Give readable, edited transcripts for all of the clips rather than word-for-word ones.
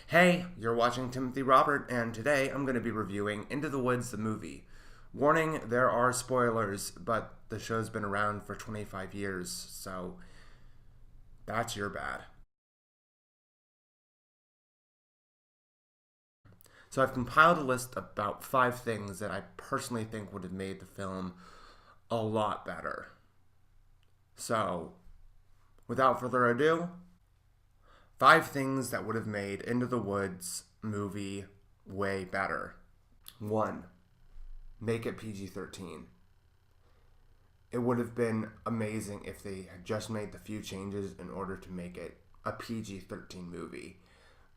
Hey, you're watching Timothy Robert, and today I'm going to be reviewing Into the Woods, the movie. Warning, there are spoilers, but the show's been around for 25 years, so that's your bad. So I've compiled a list of about 5 things that I personally think would have made the film a lot better. So, without further ado, 5 things that would have made Into the Woods movie way better. 1. Make it PG 13. It would have been amazing if they had just made the few changes in order to make it a PG 13 movie.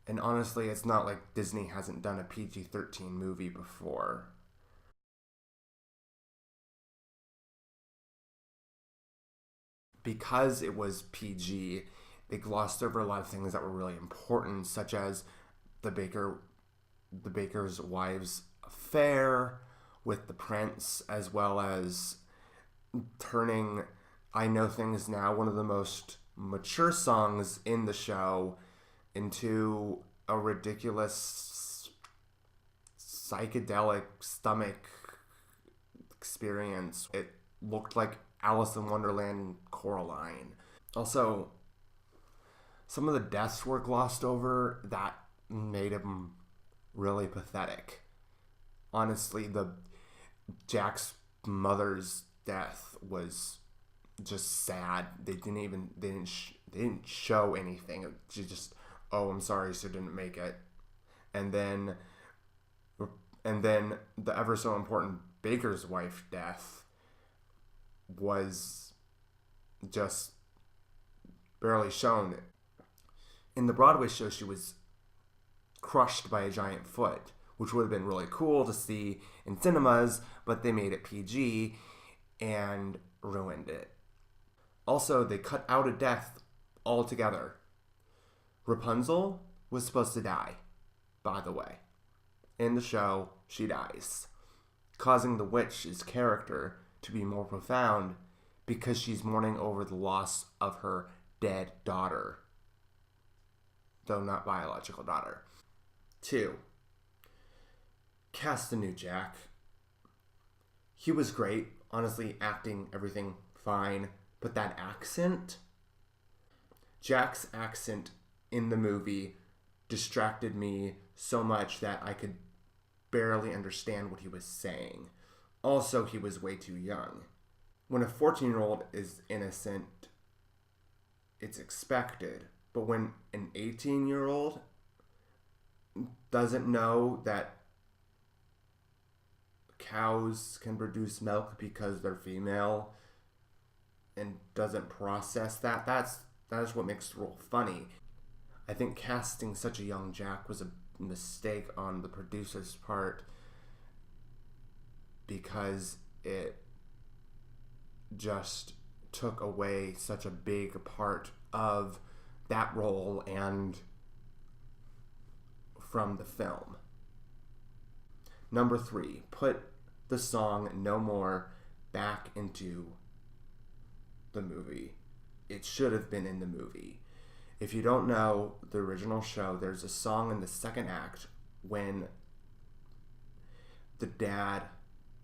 And honestly, it's not like Disney hasn't done a PG 13 movie before. Because it was PG, they glossed over a lot of things that were really important, such as the baker the baker's wife's affair with the prince, as well as turning I Know Things Now, one of the most mature songs in the show, into a ridiculous psychedelic stomach experience. It looked like Alice in Wonderland Coraline. Also, some of the deaths were glossed over that made him really pathetic. Honestly, the Jack's mother's death was just sad. They didn't show anything. She just, oh, I'm sorry, she didn't make it. And then the ever so important baker's wife death was just barely shown. In the Broadway show, she was crushed by a giant foot, which would have been really cool to see in cinemas, but they made it PG and ruined it. Also, they cut out a death altogether. Rapunzel was supposed to die, by the way. In the show, she dies, causing the witch's character to be more profound because she's mourning over the loss of her dead daughter, though not biological daughter. 2. Cast a new Jack. He was great, honestly, acting, everything fine, but that accent, Jack's accent in the movie distracted me so much that I could barely understand what he was saying. Also, he was way too young. When a 14-year-old is innocent, it's expected. But when an 18-year-old doesn't know that cows can produce milk because they're female and doesn't process that is what makes the role funny. I think casting such a young Jack was a mistake on the producer's part because it just took away such a big part of that role and from the film. Number 3, put the song No More back into the movie. It should have been in the movie. If you don't know the original show, there's a song in the second act when the dad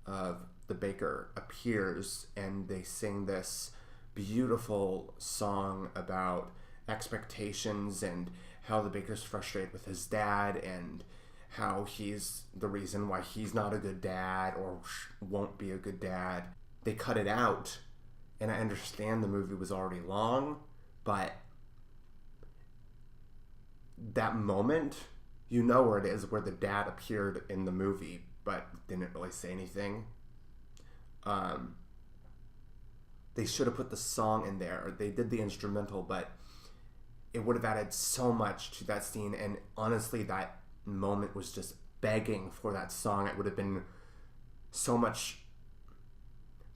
of the baker appears and they sing this beautiful song about expectations and how the baker's frustrated with his dad and how he's the reason why he's not a good dad or won't be a good dad. They cut it out, and I understand the movie was already long, but that moment, you know where it is, where the dad appeared in the movie but didn't really say anything. They should have put the song in there. They did the instrumental, but it would have added so much to that scene, and honestly, that moment was just begging for that song. It would have been so much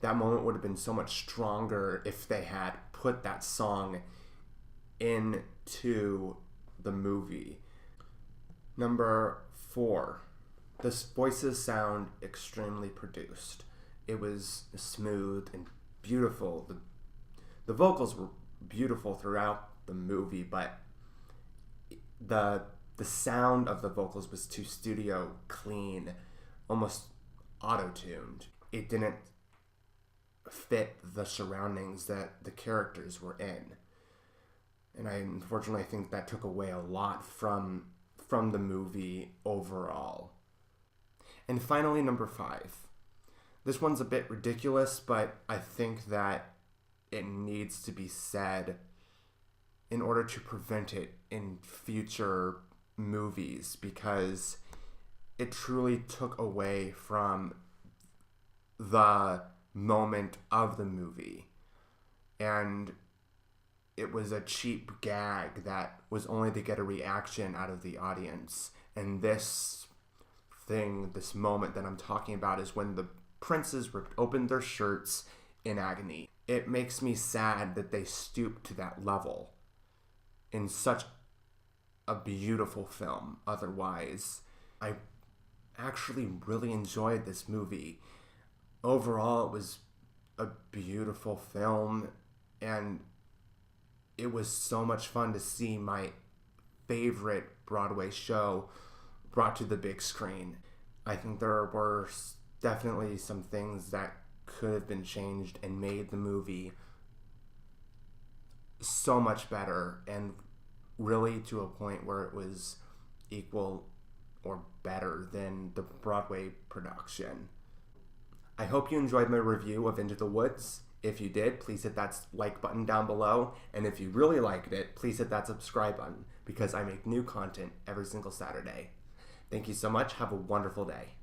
that moment would have been so much stronger if they had put that song into the movie. Number 4, the voices sound extremely produced. It was smooth and beautiful. The vocals were beautiful throughout the movie, but the the sound of the vocals was too studio clean, almost auto-tuned. It didn't fit the surroundings that the characters were in. And I unfortunately think that took away a lot from the movie overall. And finally, number 5. This one's a bit ridiculous, but I think that it needs to be said in order to prevent it in future movies, because it truly took away from the moment of the movie. And it was a cheap gag that was only to get a reaction out of the audience. And this moment that I'm talking about is when the princes ripped open their shirts in agony. It makes me sad that they stooped to that level in such a beautiful film. Otherwise, I actually really enjoyed this movie. Overall, it was a beautiful film, and it was so much fun to see my favorite Broadway show brought to the big screen. I think there were definitely some things that could have been changed and made the movie so much better, and really to a point where it was equal or better than the Broadway production. I hope you enjoyed my review of Into the Woods. If you did, please hit that like button down below. And if you really liked it, please hit that subscribe button, because I make new content every single Saturday. Thank you so much. Have a wonderful day.